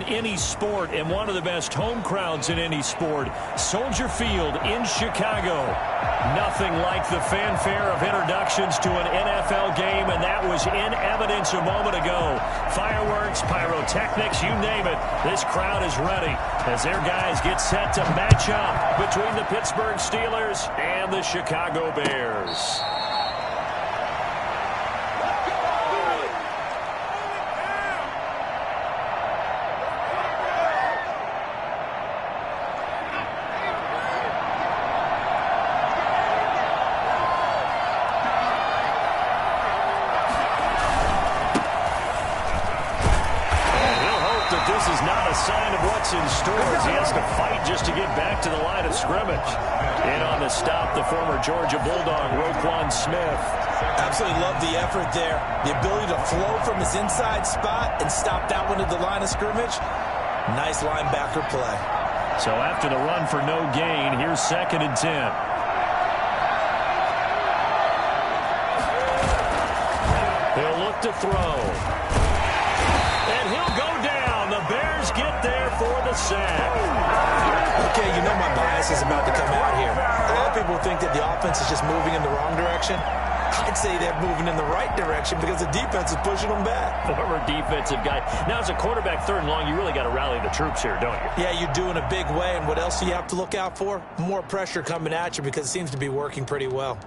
Any sport and one of the best home crowds in any sport. Soldier Field in Chicago. Nothing like the fanfare of introductions to an NFL game, and that was in evidence a moment ago. Fireworks, pyrotechnics, you name it. This crowd is ready as their guys get set to match up between the Pittsburgh Steelers and the Chicago Bears. In stores. He has to fight just to get back to the line of scrimmage. In on the stop, the former Georgia Bulldog, Roquan Smith. Absolutely love the effort there. The ability to flow from his inside spot and stop that one at the line of scrimmage. Nice linebacker play. So after the run for no gain, here's 2nd and 10. He'll look to throw. And he'll go down. The Bears get there for the sack. Okay, you know my bias is about to come out here. A lot of people think that the offense is just moving in the wrong direction. I'd say they're moving in the right direction because the defense is pushing them back. Former defensive guy. Now, as a quarterback 3rd and long, you really got to rally the troops here, don't you? Yeah, you do in a big way. And what else do you have to look out for? More pressure coming at you because it seems to be working pretty well.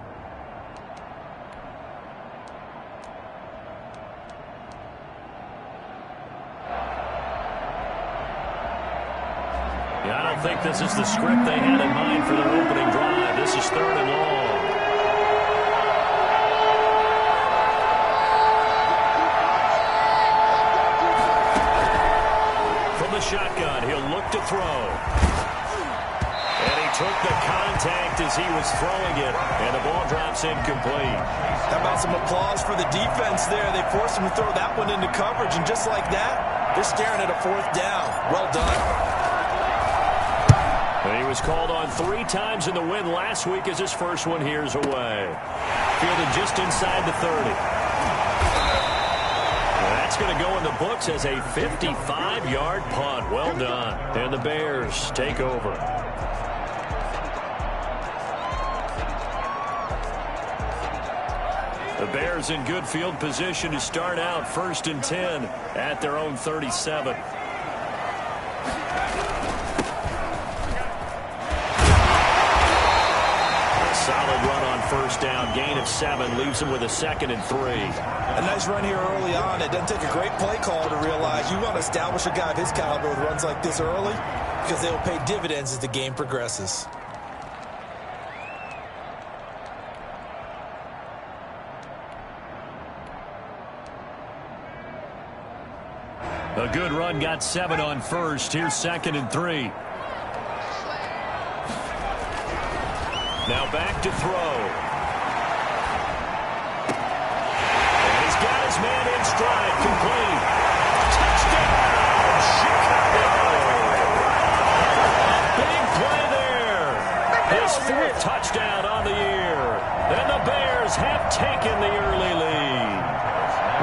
I don't think this is the script they had in mind for their opening drive. This is 3rd and long. From the shotgun, he'll look to throw. And he took the contact as he was throwing it, and the ball drops incomplete. How about some applause for the defense there? They forced him to throw that one into coverage, and just like that, they're staring at a 4th down. Well done. He was called on 3 times in the win last week as his first one here's away. Fielded just inside the 30. That's going to go in the books as a 55-yard punt. Well done. And the Bears take over. The Bears in good field position to start out 1st and 10 at their own 37. Solid run on 1st down. Gain of 7 leaves him with a 2nd and 3. A nice run here early on. It doesn't take a great play call to realize you want to establish a guy of his caliber with runs like this early because they will pay dividends as the game progresses. A good run got 7 on 1st. Here's 2nd and 3. Now back to throw. And he's got his man in stride. Complete. Touchdown, Chicago. Big play there. His 4th touchdown on the year. And the Bears have taken the early lead.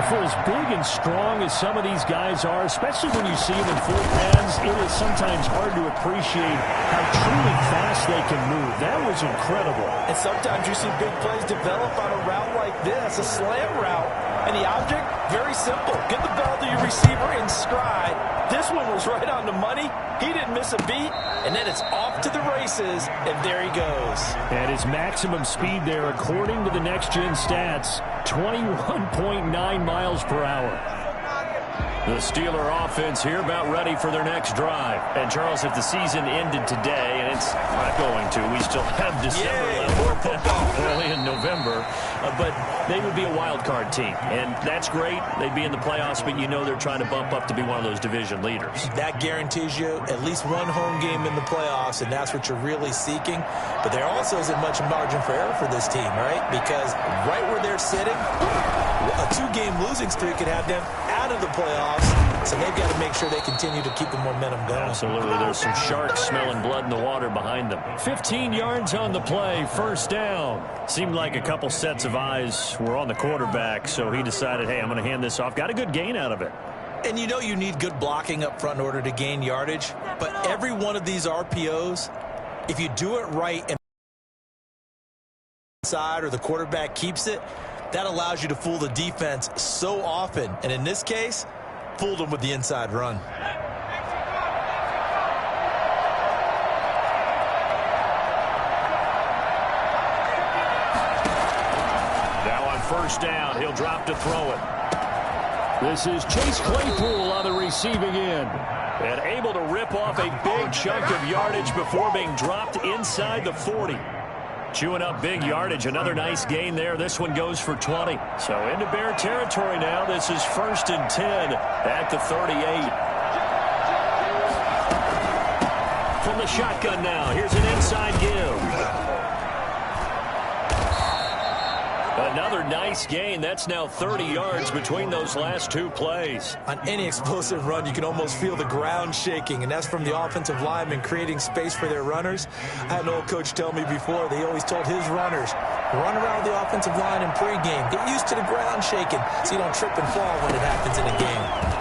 For as big and strong as some of these guys are, especially when you see them in full pads, it is sometimes hard to appreciate how truly fast they can move. That was incredible. And sometimes you see big plays develop on a route like this, a slant route. And the object, very simple. Get the ball to your receiver in stride. This one was right on the money. He didn't miss a beat. And then it's off to the races, and there he goes. At his maximum speed there, according to the next-gen stats, 21.9 miles per hour. The Steeler offense here about ready for their next drive. And, Charles, if the season ended today, and it's not going to, we still have December left, early in November, but they would be a wild card team. And that's great. They'd be in the playoffs, but you know they're trying to bump up to be one of those division leaders. That guarantees you at least one home game in the playoffs, and that's what you're really seeking. But there also isn't much margin for error for this team, right? Because right where they're sitting, a 2-game losing streak could have them out of the playoffs, so they've got to make sure they continue to keep the momentum going. Absolutely. There's some sharks smelling blood in the water behind them. 15 yards on the play, 1st down. Seemed like a couple sets of eyes were on the quarterback, so he decided, hey, I'm going to hand this off. Got a good gain out of it. And you know you need good blocking up front in order to gain yardage. But every one of these RPOs, if you do it right and side or the quarterback keeps it, that allows you to fool the defense so often. And in this case, fooled them with the inside run. Now on first down, he'll drop to throw it. This is Chase Claypool on the receiving end. And able to rip off a big chunk of yardage before being dropped inside the 40. Chewing up big yardage. Another nice gain there. This one goes for 20. So into Bear territory now. This is 1st and 10 at the 38. From the shotgun now. Here's an inside give. Another nice gain. That's now 30 yards between those last two plays. On any explosive run, you can almost feel the ground shaking, and that's from the offensive linemen creating space for their runners. I had an old coach tell me before, they always told his runners, run around the offensive line in pregame. Get used to the ground shaking so you don't trip and fall when it happens in a game.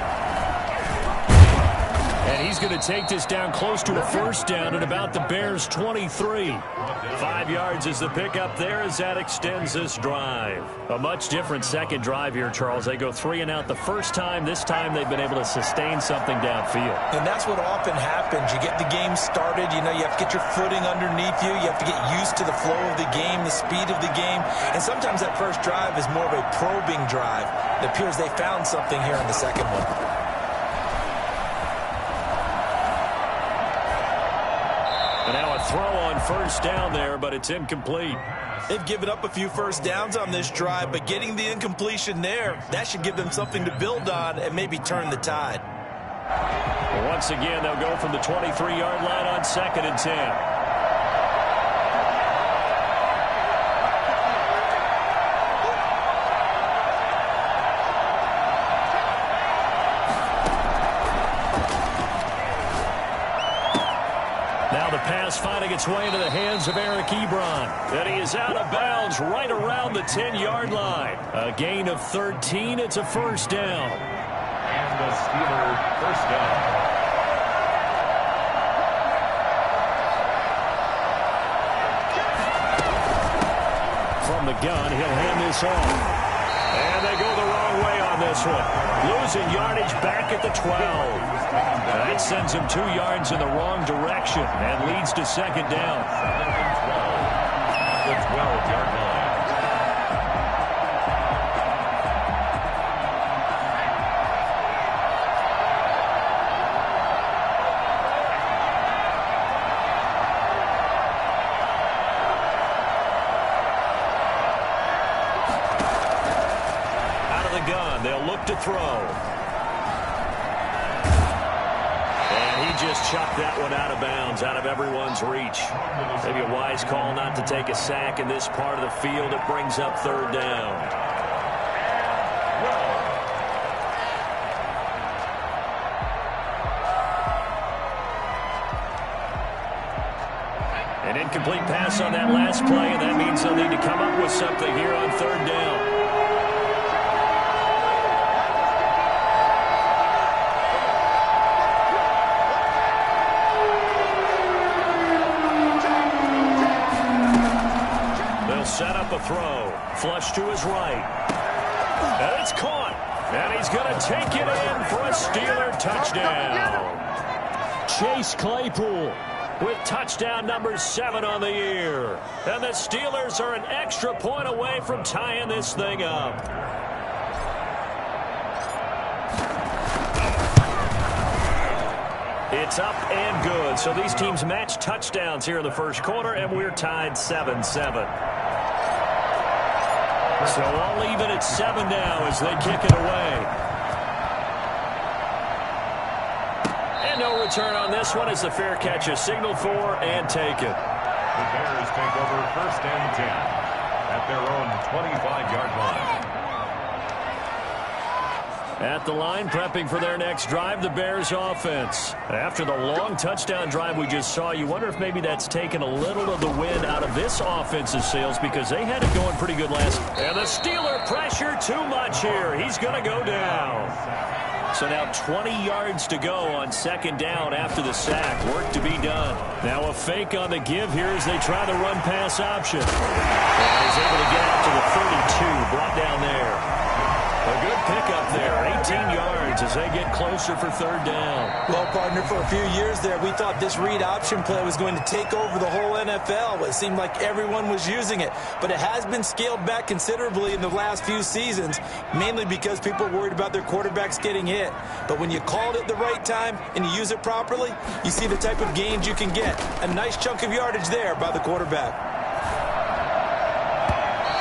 And he's going to take this down close to a first down at about the Bears' 23. 5 yards is the pickup there as that extends this drive. A much different second drive here, Charles. They go 3 and out the first time. This time they've been able to sustain something downfield. And that's what often happens. You get the game started. You know, you have to get your footing underneath you. You have to get used to the flow of the game, the speed of the game. And sometimes that first drive is more of a probing drive. It appears they found something here in the second one. And now a throw on first down there, but it's incomplete. They've given up a few first downs on this drive, but getting the incompletion there, that should give them something to build on and maybe turn the tide. Once again, they'll go from the 23-yard line on 2nd and 10. Finding its way into the hands of Eric Ebron. And he is out of bounds right around the 10-yard line. A gain of 13. It's a first down. And the Steelers first down. From the gun, he'll hand this off. And they go the wrong way on this one. Losing yardage back at the 12. That sends him 2 yards in the wrong direction and leads to second down. The 12-yard line. Out of the gun, they'll look to throw. Just chucked that one out of bounds, out of everyone's reach. Maybe a wise call not to take a sack in this part of the field. It brings up third down. An incomplete pass on that last play, and that means they'll need to come up with something here on third down. Set up a throw. Flush to his right. And it's caught. And he's going to take it in for a Steeler touchdown. Chase Claypool with touchdown number 7 on the year. And the Steelers are an extra point away from tying this thing up. It's up and good. So these teams match touchdowns here in the first quarter, and we're tied 7-7. So all even at 7 now as they kick it away. And no return on this one as the fair catch is signaled for and taken. The Bears take over 1st and 10 at their own 25-yard line. At the line, prepping for their next drive, the Bears offense. After the long touchdown drive we just saw, you wonder if maybe that's taken a little of the wind out of this offense's sails because they had it going pretty good last. And the Steeler pressure too much here. He's going to go down. So now 20 yards to go on second down after the sack. Work to be done. Now a fake on the give here as they try the run-pass option. And he's able to get out to the 32, brought down there. A good pickup there, 18 yards as they get closer for third down. Well, partner, for a few years there, we thought this read option play was going to take over the whole NFL. It seemed like everyone was using it. But it has been scaled back considerably in the last few seasons, mainly because people are worried about their quarterbacks getting hit. But when you call it at the right time and you use it properly, you see the type of gains you can get. A nice chunk of yardage there by the quarterback.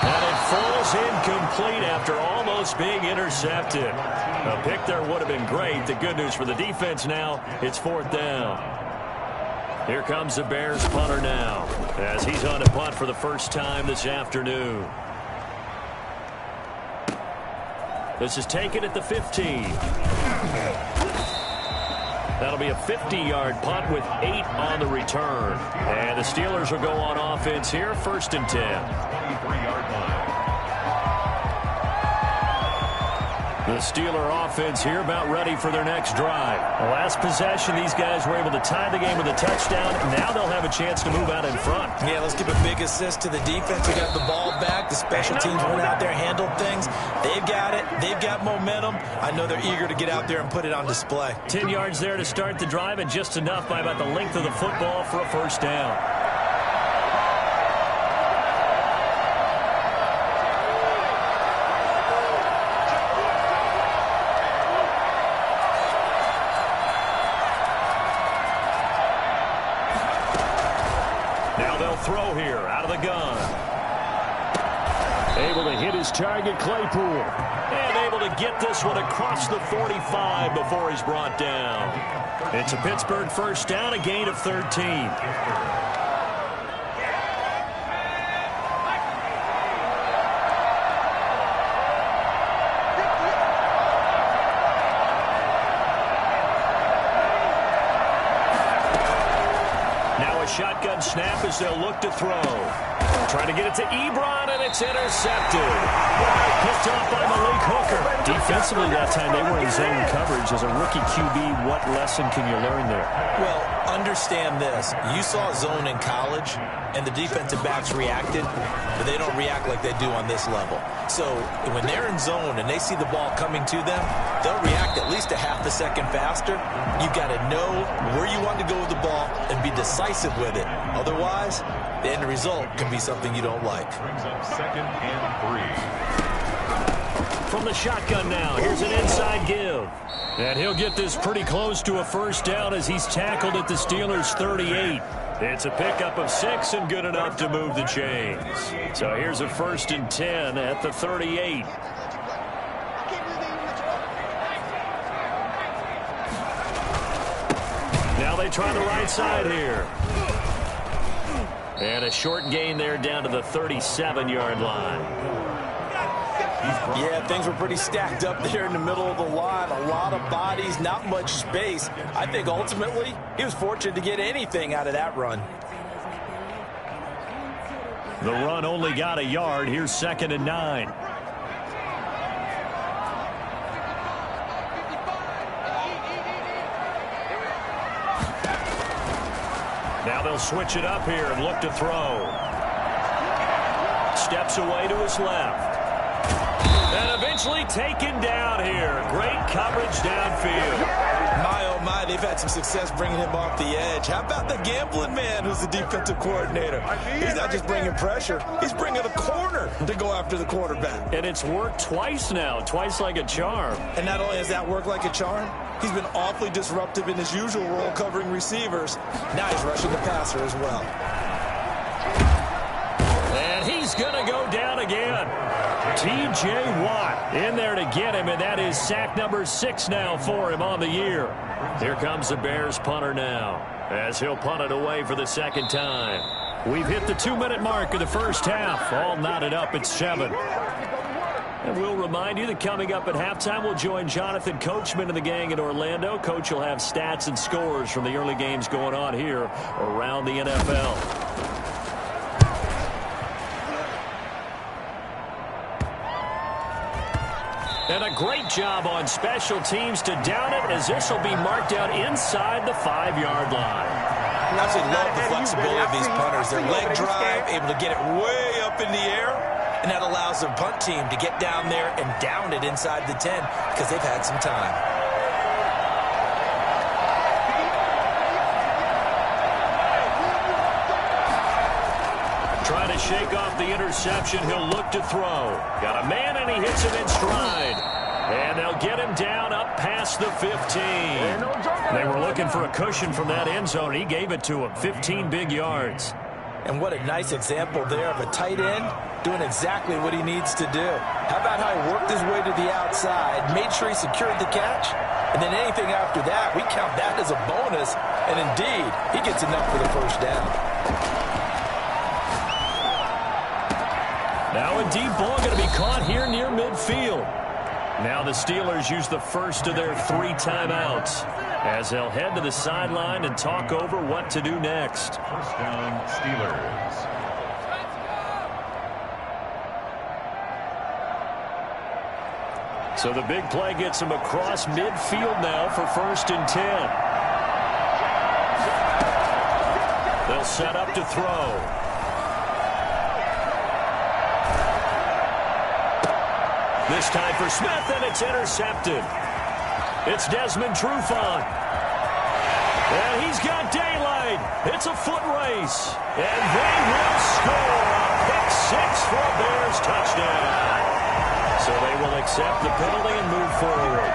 And it falls incomplete after almost being intercepted. A pick there would have been great. The good news for the defense now, it's fourth down. Here comes the Bears punter now as he's on to punt for the first time this afternoon. This is taken at the 15. That'll be a 50-yard punt with 8 on the return. And the Steelers will go on offense here, first and 10. 23-yard line. The Steeler offense here about ready for their next drive. The last possession, these guys were able to tie the game with a touchdown. Now they'll have a chance to move out in front. Yeah, let's give a big assist to the defense. They got the ball back. The special teams went out there, handled things. They've got it. They've got momentum. I know they're eager to get out there and put it on display. 10 yards there to start the drive, and just enough by about the length of the football for a first down. Throw here out of the gun. Able to hit his target, Claypool. And able to get this one across the 45 before he's brought down. It's a Pittsburgh first down, a gain of 13. Shotgun snap as they'll look to throw. Trying to get it to Ebron, and it's intercepted. Picked off by Malik Hooker. Defensively that time, they were in zone coverage. As a rookie QB, what lesson can you learn there? Well, understand this. You saw zone in college, and the defensive backs reacted, but they don't react like they do on this level. So when they're in zone and they see the ball coming to them, they'll react at least a half a second faster. You've got to know where you want to go with the ball and be decisive with it. Otherwise, the end result can be something you don't like. Brings up second and 3. From the shotgun now, here's an inside give. And he'll get this pretty close to a first down as he's tackled at the Steelers' 38. It's a pickup of 6 and good enough to move the chains. So here's a first and 10 at the 38. Now they try the right side here. And a short gain there down to the 37-yard line. Yeah, things were pretty stacked up there in the middle of the line. A lot of bodies, not much space. I think ultimately he was fortunate to get anything out of that run. The run only got a yard. Here's second and 9. Now they'll switch it up here and look to throw. Steps away to his left. And eventually taken down here. Great coverage downfield. My, oh my, they've had some success bringing him off the edge. How about the gambling man who's the defensive coordinator? He's not just bringing pressure. He's bringing a corner to go after the quarterback. And it's worked twice now, twice like a charm. And not only has that worked like a charm, he's been awfully disruptive in his usual role covering receivers. Now he's rushing the passer as well. And he's going to go down again. T.J. Watt in there to get him, and that is sack number 6 now for him on the year. Here comes the Bears punter now as he'll punt it away for the second time. We've hit the 2-minute mark of the first half. All knotted up at 7. And we'll remind you that coming up at halftime, we'll join Jonathan Coachman and the gang in Orlando. Coach will have stats and scores from the early games going on here around the NFL. And a great job on special teams to down it, as this will be marked out inside the 5-yard line. I absolutely love the flexibility of these punters. Their leg drive, able to get it way up in the air, and that allows their punt team to get down there and down it inside the 10 because they've had some time. Trying to shake off the interception. He'll look to throw. Got a man, and he hits him in stride. And they'll get him down up past the 15. They were looking for a cushion from that end zone. He gave it to him. 15 big yards. And what a nice example there of a tight end doing exactly what he needs to do. How about how he worked his way to the outside, made sure he secured the catch, and then anything after that, we count that as a bonus. And indeed, he gets enough for the first down. Now a deep ball going to be caught here near midfield. Now the Steelers use the first of their 3 timeouts as they'll head to the sideline and talk over what to do next. First down, Steelers. So the big play gets them across midfield now for 1st and 10. They'll set up to throw. This time for Smith, and it's intercepted. It's Desmond Trufant. And he's got daylight. It's a foot race. And they will score a pick 6 for a Bears touchdown. So they will accept the penalty and move forward.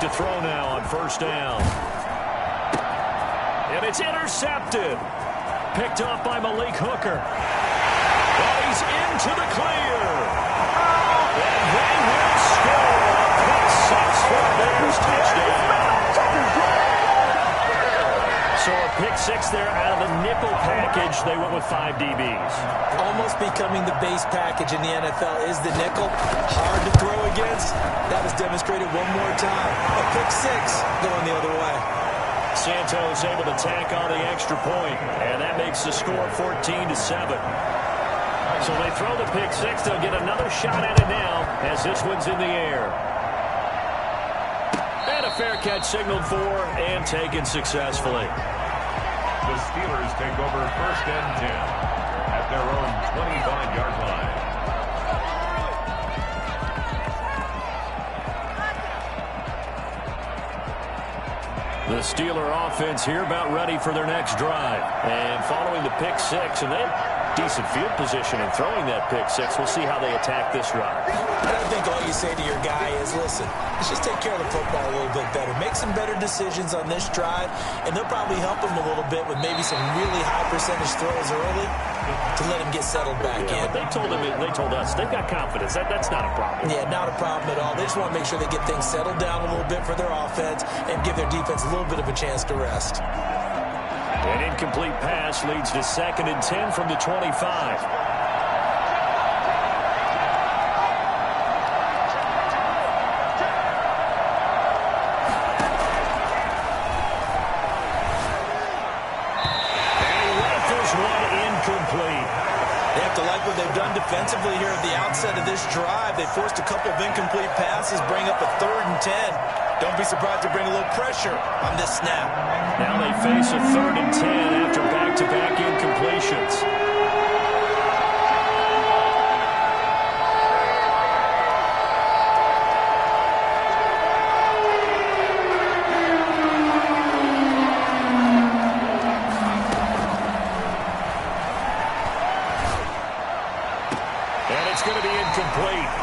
To throw now on 1st down. And it's intercepted. Picked off by Malik Hooker. And he's into the clear. And they will score a pick 6 for a Bears touchdown. So a pick 6 there out of the nickel package. They went with 5 DBs. Almost becoming the base package in the NFL is the nickel. Hard to throw against. That was demonstrated one more time. A pick 6 going the other way. Santos able to tack on the extra point, and that makes the score 14-7. So they throw the pick 6. They'll get another shot at it now as this one's in the air. And a fair catch signaled for and taken successfully. The Steelers take over 1st and 10 at their own 25-yard line. The Steeler offense here about ready for their next drive. And following the pick 6, and they have decent field position in throwing that pick 6. We'll see how they attack this drive. I don't think all you say to your guy is, listen, let's just take care of the football a little bit better. Make some better decisions on this drive, and they'll probably help him a little bit with maybe some really high percentage throws early to let him get settled back in. They told us they've got confidence. That's not a problem. Yeah, not a problem at all. They just want to make sure they get things settled down a little bit for their offense and give their defense a little bit of a chance to rest. An incomplete pass leads to 2nd and 10 from the 25. They have to like what they've done defensively here at the outset of this drive. They forced a couple of incomplete passes, bring up a 3rd and 10. Don't be surprised to bring a little pressure on this snap. Now they face a 3rd and 10 after back-to-back incompletions.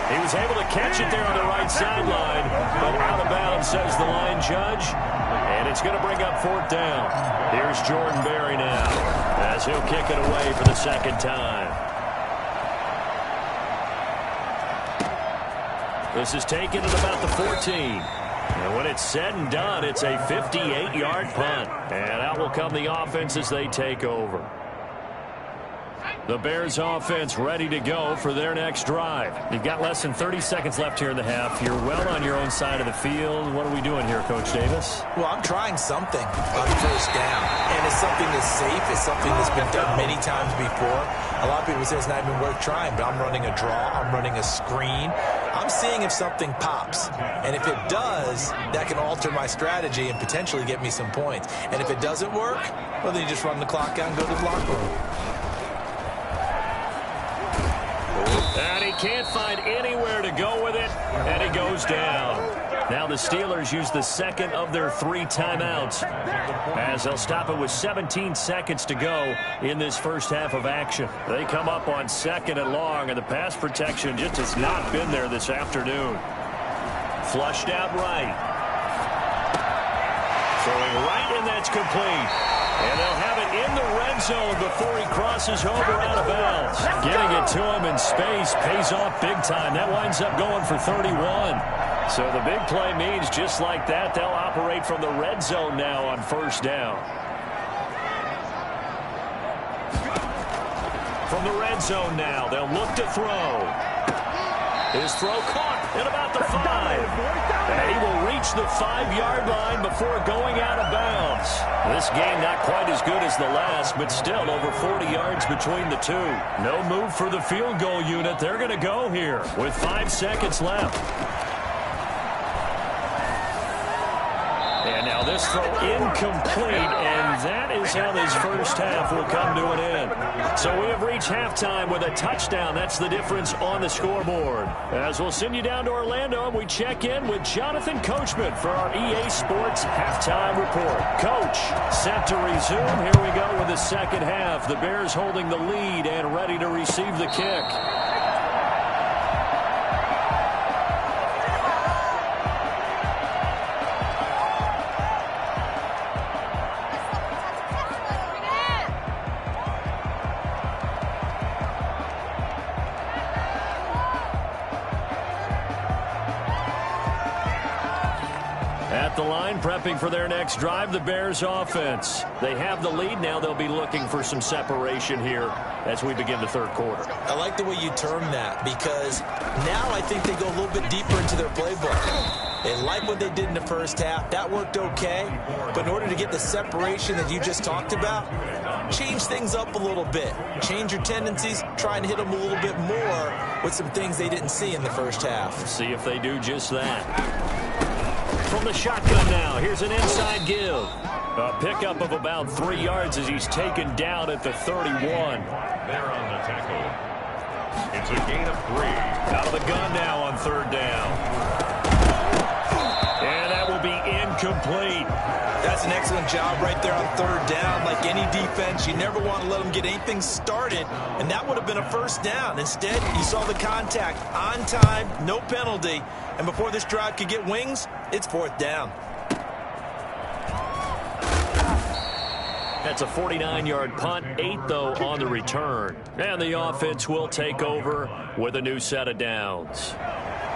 He was able to catch it there on the right sideline, but out of bounds, says the line judge, and it's going to bring up 4th down. Here's Jordan Berry now, as he'll kick it away for the 2nd time. This is taken at about the 14. And when it's said and done, it's a 58-yard punt. And out will come the offense as they take over. The Bears offense ready to go for their next drive. You've got less than 30 seconds left here in the half. You're well on your own side of the field. What are we doing here, Coach Davis? Well, I'm trying something on first down. And it's something that's safe. It's something that's been done many times before. A lot of people say it's not even worth trying, but I'm running a draw. I'm running a screen. I'm seeing if something pops. And if it does, that can alter my strategy and potentially get me some points. And if it doesn't work, well, then you just run the clock out and go to the locker room. And he can't find anywhere to go with it, and he goes down. Now the Steelers use the second of their 3 timeouts as they'll stop it with 17 seconds to go in this first half of action. They come up on 2nd and long, and the pass protection just has not been there this afternoon. Flushed out right. Throwing right, and that's complete. And they'll have it in the red zone before he crosses over out of bounds. Getting it to him in space pays off big time. That winds up going for 31. So the big play means just like that, they'll operate from the red zone now on first down. From the red zone now, they'll look to throw. His throw caught at about the 5. And he will reach the 5-yard line before going out of bounds. This game not quite as good as the last, but still over 40 yards between the two. No move for the field goal unit. They're going to go here with 5 seconds left. And now this throw incomplete, and that is how this first half will come to an end. So we have reached halftime with a touchdown. That's the difference on the scoreboard. As we'll send you down to Orlando, we check in with Jonathan Coachman for our EA Sports Halftime Report. Coach, set to resume. Here we go with the second half. The Bears holding the lead and ready to receive the kick. The line prepping for their next drive, the Bears offense. They have the lead now. They'll be looking for some separation here as we begin the third quarter. I like the way you term that because now I think they go a little bit deeper into their playbook. They like what they did in the first half. That worked okay. But in order to get the separation that you just talked about, change things up a little bit. Change your tendencies. Try and hit them a little bit more with some things they didn't see in the first half. See if they do just that. From the shotgun now, here's an inside give. A pickup of about 3 yards as he's taken down at the 31. There on the tackle. It's a gain of 3. Out of the gun now on third down. And that will be incomplete. That's an excellent job right there on third down. Like any defense, you never want to let them get anything started, and that would have been a first down. Instead, you saw the contact on time, no penalty, and before this drive could get wings, it's fourth down. That's a 49-yard punt, 8 though on the return. And the offense will take over with a new set of downs.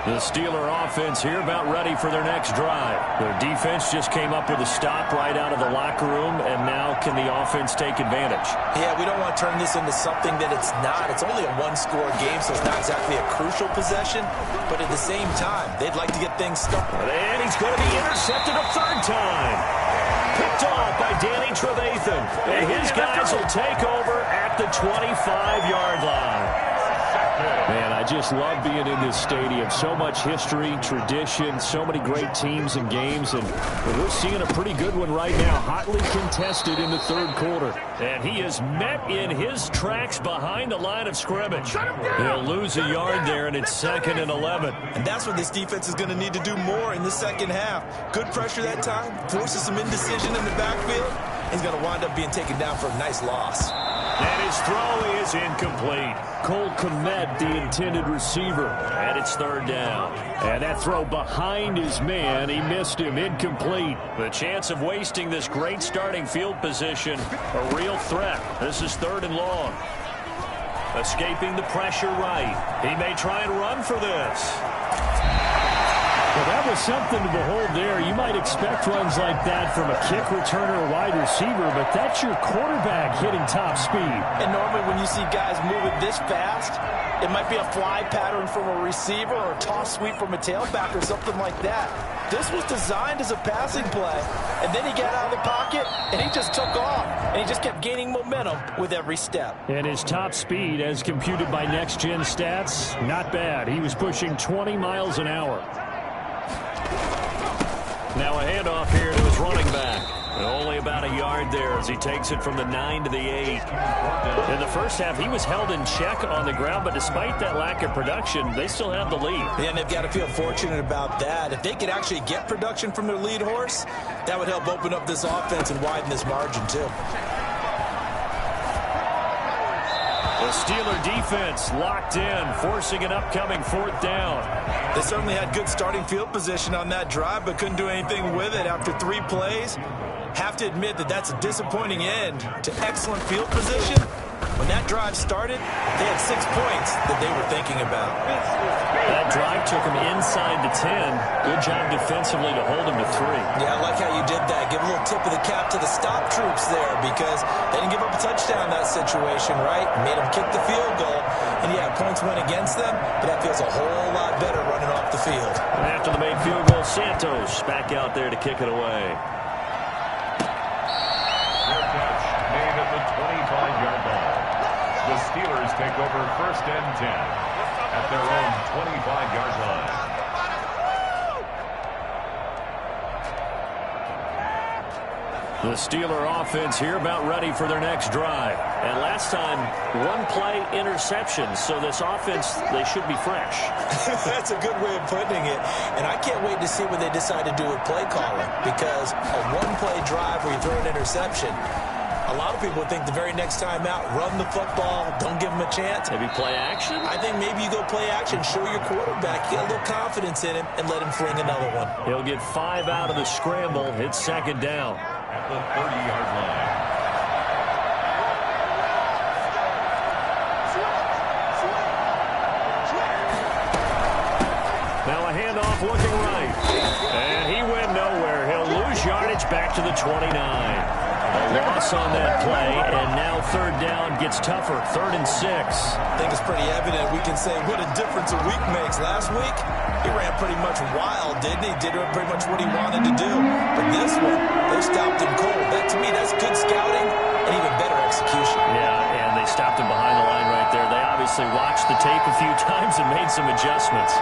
The Steeler offense here about ready for their next drive. Their defense just came up with a stop right out of the locker room, and now can the offense take advantage? Yeah, we don't want to turn this into something that it's not. It's only a one-score game, so it's not exactly a crucial possession. But at the same time, they'd like to get things started. And he's going to be intercepted a third time. Picked off by Danny Trevathan. And his guys will take over at the 25-yard line. Man, I just love being in this stadium. So much history, tradition, so many great teams and games, and we're seeing a pretty good one right now. Hotly contested in the third quarter. And he is met in his tracks behind the line of scrimmage. He'll lose a yard there, and it's 2nd and 11. And that's what this defense is going to need to do more in the second half. Good pressure that time, forces some indecision in the backfield. He's going to wind up being taken down for a nice loss. And his throw is incomplete. Cole Kmet, the intended receiver, and it's third down. And that throw behind his man, he missed him, incomplete. The chance of wasting this great starting field position, a real threat. This is 3rd and long. Escaping the pressure right. He may try and run for this. Well, that was something to behold there. You might expect runs like that from a kick returner or wide receiver, but that's your quarterback hitting top speed. And normally when you see guys moving this fast, it might be a fly pattern from a receiver or a toss sweep from a tailback or something like that. This was designed as a passing play, and then he got out of the pocket, and he just took off, and he just kept gaining momentum with every step. And his top speed, as computed by Next Gen Stats, not bad. He was pushing 20 miles an hour. Now a handoff here to his running back. Only about a yard there as he takes it from the 9 to the 8. In the first half, he was held in check on the ground, but despite that lack of production, they still have the lead. And they've got to feel fortunate about that. If they could actually get production from their lead horse, that would help open up this offense and widen this margin too. The Steeler defense locked in, forcing an upcoming 4th down. They certainly had good starting field position on that drive, but couldn't do anything with it after 3 plays. Have to admit that that's a disappointing end to excellent field position. When that drive started, they had 6 points that they were thinking about. That drive took them inside the 10. Good job defensively to hold them to 3. Yeah, I like how you did that. Give a little tip of the cap to the stop troops there because they didn't give up a touchdown in that situation, right? Made them kick the field goal. And yeah, points went against them, but that feels a whole lot better running off the field. After the made field goal, Santos back out there to kick it away. Made at the 25-yard line. The Steelers take over 1st and 10 at their own 25-yard line. The Steeler offense here about ready for their next drive. And last time, 1-play interception. So this offense, they should be fresh. That's a good way of putting it. And I can't wait to see what they decide to do with play calling. Because a 1-play drive where you throw an interception, a lot of people think the very next time out, run the football, don't give them a chance. Maybe play action? I think maybe you go play action, show your quarterback, get a little confidence in him, and let him fling another one. He'll get 5 out of the scramble. It's 2nd down. At the 30-yard line. Now a handoff looking right. And he went nowhere. He'll lose yardage back to the 29. A loss on that play, and now 3rd down gets tougher. 3rd and 6. I think it's pretty evident. We can say what a difference a week makes. Last week, he ran pretty much wild, didn't he? Did pretty much what he wanted to do. But this one, they stopped him cold. That, to me, that's good scouting and even better execution. Yeah, and they stopped him behind the line right there. They obviously watched the tape a few times and made some adjustments.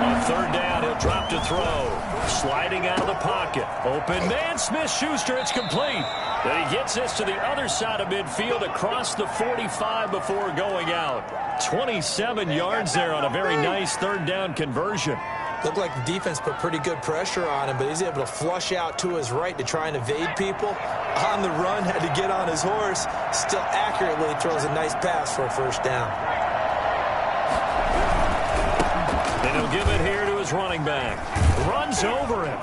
On 3rd down, he'll drop to throw. Sliding out of the pocket. Open man, Smith-Schuster, it's complete. Then he gets this to the other side of midfield across the 45 before going out. 27 yards there on a very nice 3rd down conversion. Looked like the defense put pretty good pressure on him, but he's able to flush out to his right to try and evade people. On the run, had to get on his horse. Still accurately throws a nice pass for a 1st down. And he'll give it here to his running back. Runs over him.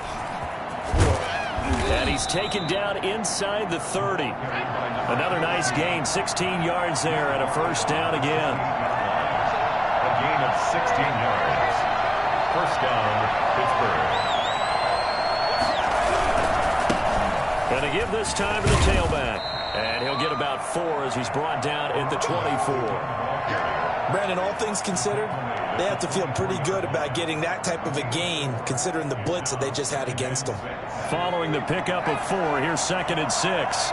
And he's taken down inside the 30. Another nice gain, 16 yards there and a 1st down again. A gain of 16 yards. 1st down, Pittsburgh. And to give this time to the tailback. And he'll get about 4 as he's brought down at the 24. Brandon, all things considered, they have to feel pretty good about getting that type of a gain, considering the blitz that they just had against them. Following the pickup of 4, here's 2nd and 6.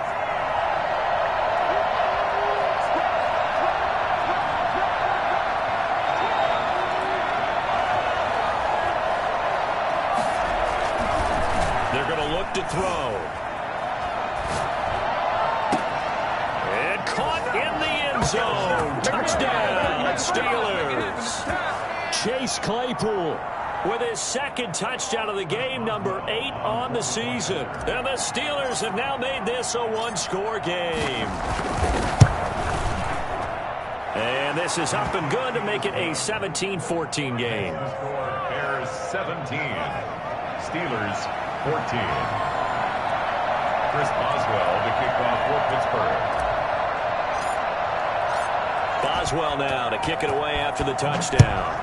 They're going to look to throw. And caught in the end zone. Touchdown, Steelers. Chase Claypool with his 2nd touchdown of the game, number 8 on the season. And the Steelers have now made this a 1-score game. And this is up and good to make it a 17-14 game. Bears 17. Steelers 14. Chris Boswell to kick off for Pittsburgh. Boswell now to kick it away after the touchdown.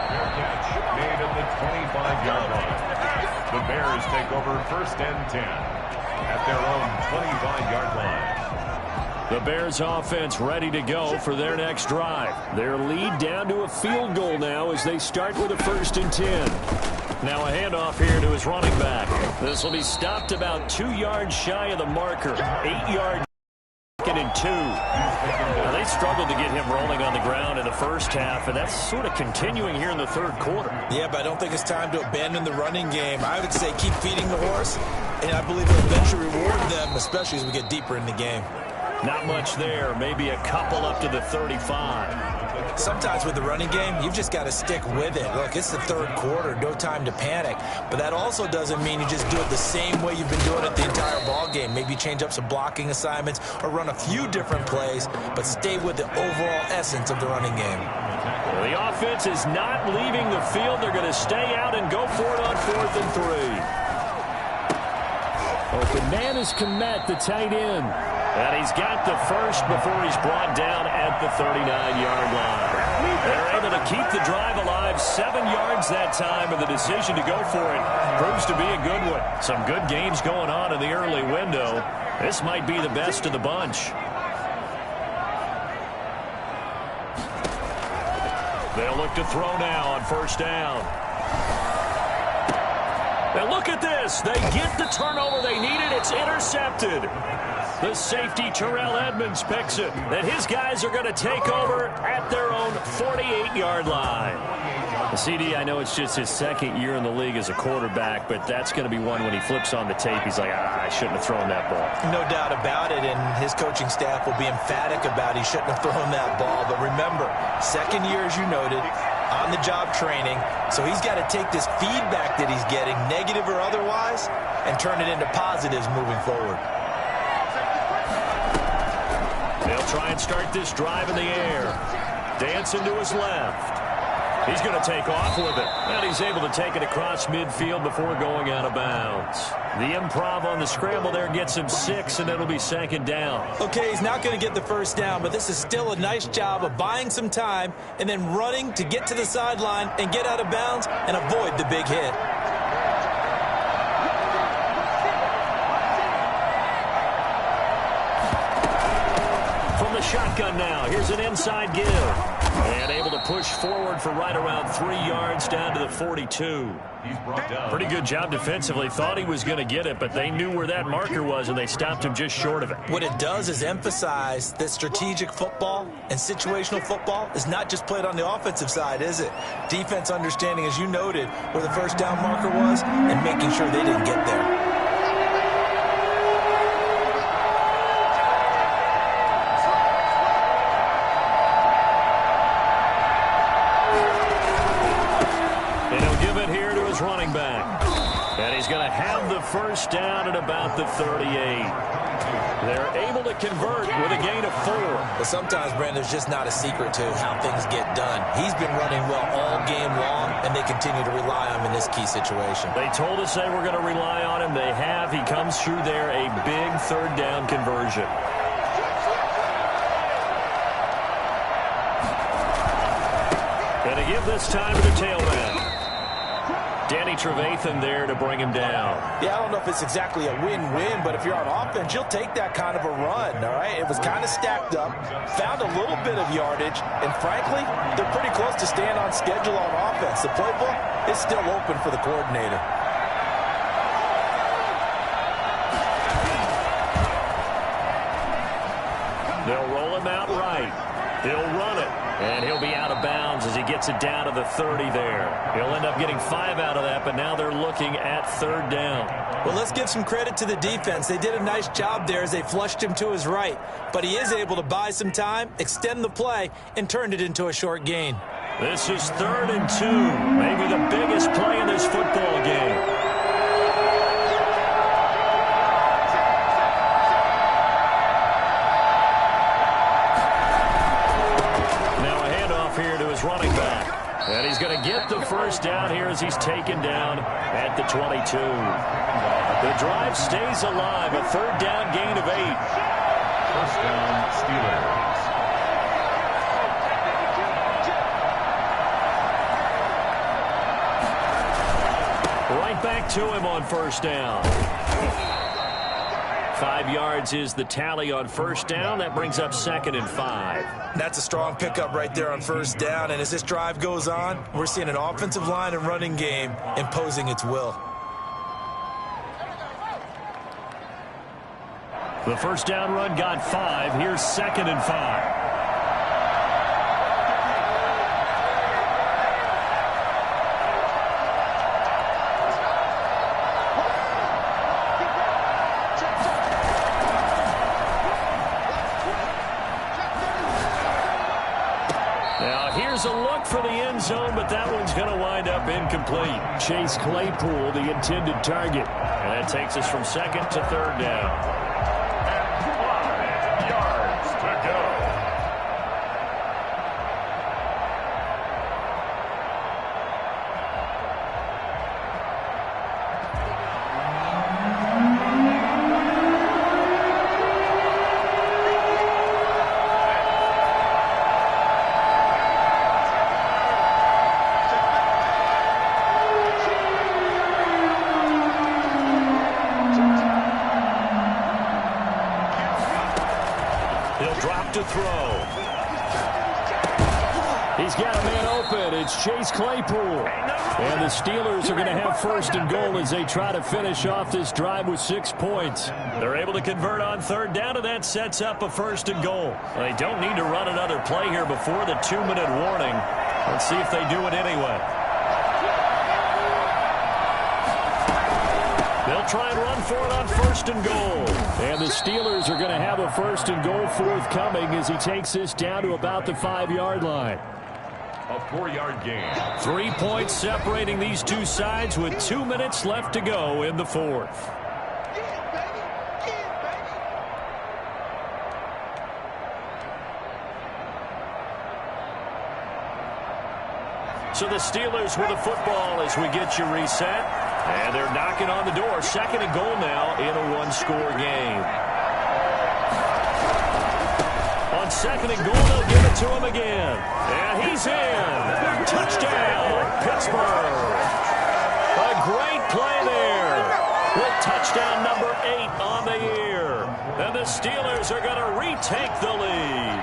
Fair catch made at the 25-yard line. The Bears take over first and 10 at their own 25-yard line. The Bears offense ready to go for their next drive. Their lead down to a field goal now as they start with a 1st and 10. Now a handoff here to his running back. This will be stopped about 2 yards shy of the marker. 8-yard and 2. Now they struggled to get him rolling on the ground in the first half, and that's sort of continuing here in the third quarter. Yeah, but I don't think it's time to abandon the running game. I would say keep feeding the horse, and I believe it'll eventually reward them, especially as we get deeper in the game. Not much there. Maybe a couple up to the 35. Sometimes with the running game, you've just got to stick with it. Look, it's the third quarter, no time to panic. But that also doesn't mean you just do it the same way you've been doing it the entire ball game. Maybe change up some blocking assignments or run a few different plays, but stay with the overall essence of the running game. Well, the offense is not leaving the field. They're going to stay out and go for it on 4th and 3. Open man is Kmet, the tight end. And he's got the first before he's brought down at the 39-yard line. They're able to keep the drive alive 7 yards that time, and the decision to go for it proves to be a good one. Some good games going on in the early window. This might be the best of the bunch. They'll look to throw now on 1st down. Now look at this. They get the turnover they needed. It's intercepted. The safety, Terrell Edmonds, picks it. And his guys are going to take over at their own 48-yard line. The CD, I know it's just his 2nd year in the league as a quarterback, but that's going to be one when he flips on the tape. He's like, I shouldn't have thrown that ball. No doubt about it, and his coaching staff will be emphatic about he shouldn't have thrown that ball. But remember, 2nd year, as you noted, on-the-job training, so he's got to take this feedback that he's getting, negative or otherwise, and turn it into positives moving forward. They'll try and start this drive in the air. Dancing to his left. He's going to take off with it. And he's able to take it across midfield before going out of bounds. The improv on the scramble there gets him 6, and it'll be 2nd down. Okay, he's not going to get the 1st down, but this is still a nice job of buying some time and then running to get to the sideline and get out of bounds and avoid the big hit. Shotgun now. Here's an inside give. And able to push forward for right around 3 yards down to the 42. He's brought down. Pretty good job defensively. Thought he was going to get it, but they knew where that marker was, and they stopped him just short of it. What it does is emphasize that strategic football and situational football is not just played on the offensive side, is it? Defense understanding, as you noted, where the 1st down marker was and making sure they didn't get there. Running back. And he's going to have the 1st down at about the 38. They're able to convert with a gain of 4. But sometimes, Brandon, there's just not a secret to how things get done. He's been running well all game long, and they continue to rely on him in this key situation. They told us they were going to rely on him. They have. He comes through there, a big 3rd down conversion. And to give this time to the tailback. Danny Trevathan there to bring him down. Yeah, I don't know if it's exactly a win-win, but if you're on offense, you'll take that kind of a run, all right? It was kind of stacked up, found a little bit of yardage, and frankly, they're pretty close to staying on schedule on offense. The playbook is still open for the coordinator. They'll roll him out right. He'll run it. And he'll be out of bounds as he gets it down to the 30 there. He'll end up getting 5 out of that, but now they're looking at 3rd down. Well, let's give some credit to the defense. They did a nice job there as they flushed him to his right. But he is able to buy some time, extend the play, and turned it into a short gain. This is 3rd and 2. Maybe the biggest play in this football game. Fair And he's going to get the first down here as he's taken down at the 22. The drive stays alive. A third down gain of 8. First down, Steelers. Right back to him on first down. 5 yards is the tally on first down. That brings up 2nd and 5. That's a strong pickup right there on first down. And as this drive goes on, we're seeing an offensive line and running game imposing its will. The first down run got 5. Here's 2nd and 5. A look for the end zone, but that one's going to wind up incomplete. Chase Claypool, the intended target. And that takes us from 2nd to 3rd down. And 5 yards to go. To throw. He's got a man open. It's Chase Claypool. And the Steelers are going to have 1st and goal as they try to finish off this drive with 6 points. They're able to convert on 3rd down, and that sets up a 1st and goal. They don't need to run another play here before the 2-minute warning. Let's see if they do it anyway. They'll try and run for it on 1st and goal. And the Steelers are going to have a 1st and goal forthcoming as he takes this down to about the 5-yard line. A 4-yard gain. 3 points separating these two sides with 2 minutes left to go in the 4th. So the Steelers with the football as we get you reset. And they're knocking on the door. 2nd and goal now in a 1-score game. On 2nd and goal, they'll give it to him again. And he's in. Touchdown, Pittsburgh. A great play there. With touchdown number 8 on the year. And the Steelers are going to retake the lead.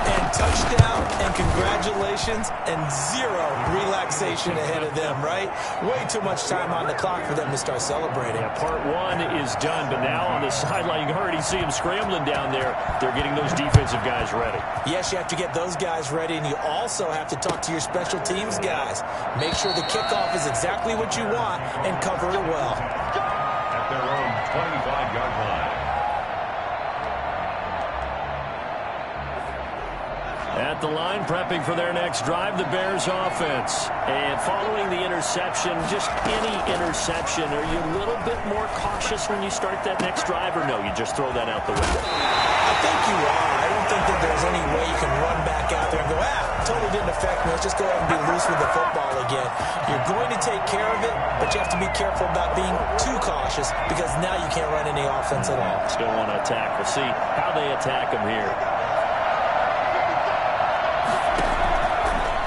And touchdown and congratulations and 0 relaxation ahead of them, right? Way too much time on the clock for them to start celebrating. Yeah, part 1 is done, but now on the sideline, you already see them scrambling down there. They're getting those defensive guys ready. Yes, you have to get those guys ready, and you also have to talk to your special teams guys. Make sure the kickoff is exactly what you want and cover it well. At their own 25-yard line. At the line, prepping for their next drive, the Bears offense. And following the interception, just any interception, are you a little bit more cautious when you start that next drive, or no, you just throw that out the window? I think you are. I don't think that there's any way you can run back out there and go, totally didn't affect me. Let's just go ahead and be loose with the football again. You're going to take care of it, but you have to be careful about being too cautious because now you can't run any offense at all. Still want to attack. We'll see how they attack him here.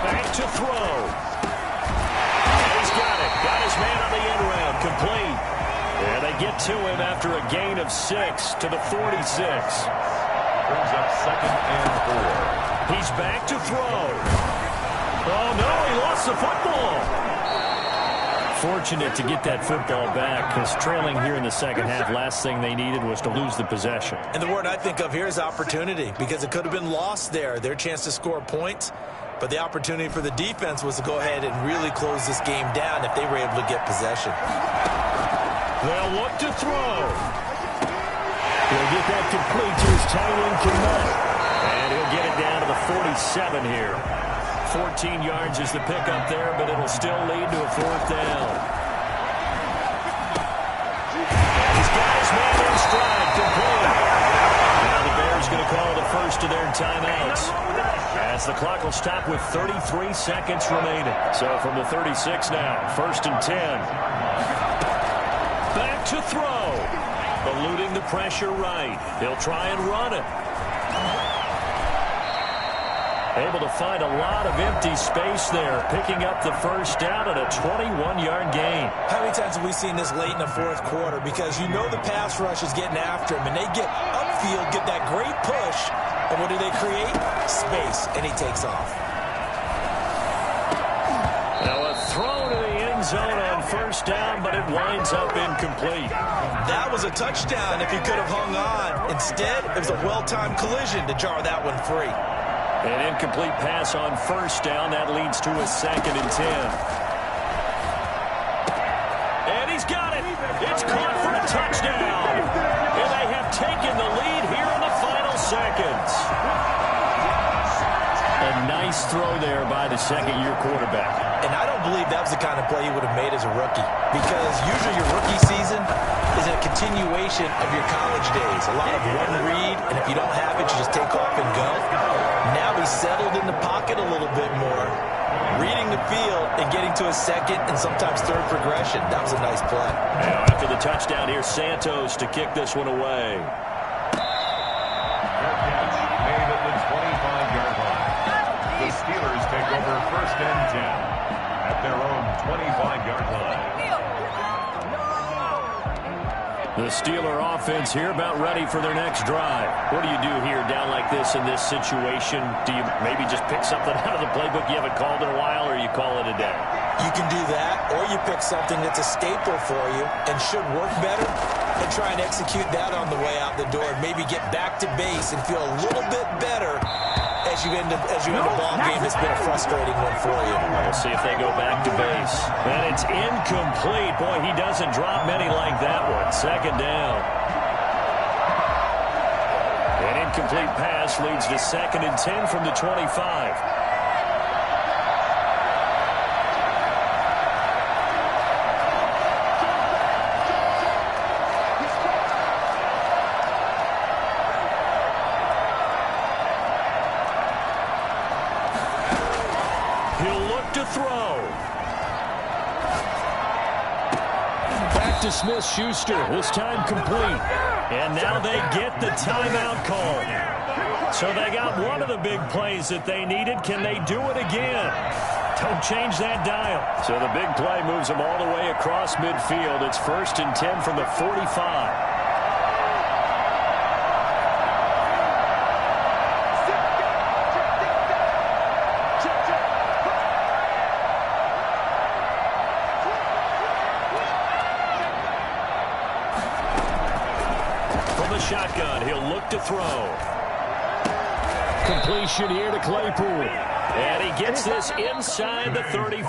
Back to throw. And he's got it. Got his man on the end round. Complete. And they get to him after a gain of 6 to the 46. Brings up 2nd and 4. He's back to throw. Oh, no, he lost the football. Fortunate to get that football back because trailing here in the second half, last thing they needed was to lose the possession. And the word I think of here is opportunity because it could have been lost there. Their chance to score points. But the opportunity for the defense was to go ahead and really close this game down if they were able to get possession. They'll look to throw. He'll get that complete to his tight end, Kmet. And he'll get it down to the 47 here. 14 yards is the pickup there, but it'll still lead to a 4th down. He's got his man in stride, complete. Now the Bears going to call the first of their timeouts. As the clock will stop with 33 seconds remaining. So from the 36 now, 1st and 10. Back to throw. Eluding the pressure right. He'll try and run it. Able to find a lot of empty space there, picking up the first down and a 21-yard gain. How many times have we seen this late in the fourth quarter? Because you know the pass rush is getting after him, and they get upfield, get that great push, and what do they create? Space, and he takes off. Now a throw to the end zone on first down, but it winds up incomplete. That was a touchdown if he could have hung on. Instead, it was a well-timed collision to jar that one free. An incomplete pass on first down. That leads to a 2nd and 10. And he's got it. It's caught for a touchdown. And they have taken the lead here in the final seconds. A nice throw there by the second-year quarterback. And I don't believe that was the kind of play he would have made as a rookie. Because usually your rookie season is a continuation of your college days. A lot of one read, and if you don't have it, you just take off and go. Now he's settled in the pocket a little bit more, reading the field and getting to a second and sometimes third progression. That was a nice play. Now after the touchdown, here's Santos to kick this one away. Fair catch made at the 25-yard line. The Steelers take over 1st and 10 at their own 25-yard line. The Steeler offense here about ready for their next drive. What do you do here down like this in this situation? Do you maybe just pick something out of the playbook you haven't called in a while, or you call it a day? You can do that, or you pick something that's a staple for you and should work better and try and execute that on the way out the door and maybe get back to base and feel a little bit better as you end a ball game that's been a frustrating one for you. We'll see if they go back to base. And it's incomplete. Boy, he doesn't drop many like that one. 2nd down. An incomplete pass leads to 2nd and 10 from the 25. To Smith-Schuster, this time complete. And now they get the timeout call. So they got one of the big plays that they needed. Can they do it again? Don't change that dial. So the big play moves them all the way across midfield. It's 1st and 10 from the 45. Shotgun, he'll look to throw. Completion here to Claypool. And he gets this inside the 35.